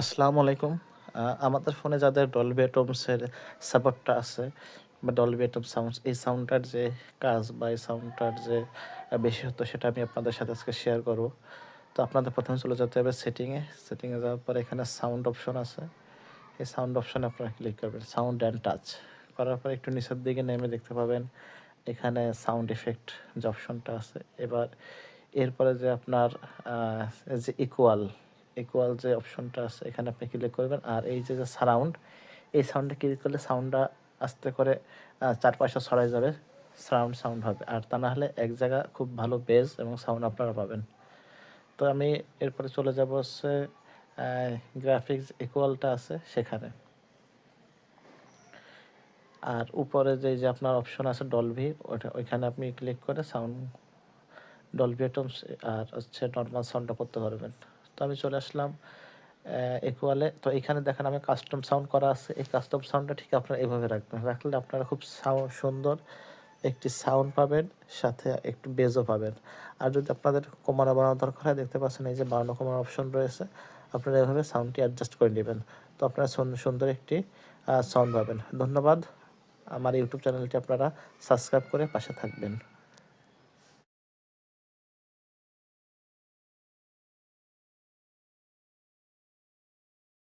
আসসালামু আলাইকুম। আমাদের ফোনে যাদের ডলবি অ্যাটমসের সাপোর্টটা আছে বা ডলবি অ্যাটম সাউন্ডস, এই সাউন্ডটার যে কাজ বা এই সাউন্ডটার যে বিশেষত্ব সেটা আমি আপনাদের সাথে আজকে শেয়ার করব। তো আপনাদের প্রথমে চলে যেতে হবে সেটিংয়ে। সেটিংয়ে যাওয়ার পরে এখানে সাউন্ড অপশন আছে। এই সাউন্ড অপশনে আপনারা ক্লিক করবেন। সাউন্ড অ্যান্ড টাচ করার পরে একটু নিচের দিকে নেমে দেখতে পাবেন এখানে সাউন্ড ইফেক্ট যে অপশনটা আছে। এরপরে যে আপনার যে ইকুয়াল যে অপশনটা আছে এখানে আপনি ক্লিক করবেন। আর এই যে সারাউন্ড, এই সাউন্ডে ক্লিক করলে সাউন্ডটা আস্তে করে চারপাশে ছড়াই যাবে, সারাউন্ড সাউন্ড হবে। আর তা না হলে এক জায়গা খুব ভালো বেজ এবং সাউন্ড আপনারা পাবেন। তো আমি এরপরে চলে যাব হচ্ছে গ্রাফিক্স ইকুয়ালটা আছে সেখানে। আর উপরে যে আপনার অপশন আছে ডলভি, ওইখানে আপনি ক্লিক করে সাউন্ড ডলবি অ্যাটমস আর হচ্ছে নর্মাল সাউন্ডটা করতে পারবেন। তো আমি চলে আসলাম ইকুয়ালে। তো এখানে দেখেন আমি কাস্টম সাউন্ড করা আছে। এই কাস্টম সাউন্ডটা ঠিক আপনারা এভাবে রাখবেন, রাখলে আপনারা খুব সুন্দর একটি সাউন্ড পাবেন, সাথে একটু বেজও পাবেন। আর যদি আপনাদের কমানো বাড়ানো দরকার হয়, দেখতে পাচ্ছেন এই যে বাড়ানো কমানো অপশন রয়েছে, আপনারা এভাবে সাউন্ডটি অ্যাডজাস্ট করে নেবেন। তো আপনারা সুন্দর একটি সাউন্ড পাবেন। ধন্যবাদ। আমার ইউটিউব চ্যানেলটি আপনারা সাবস্ক্রাইব করে পাশে থাকবেন।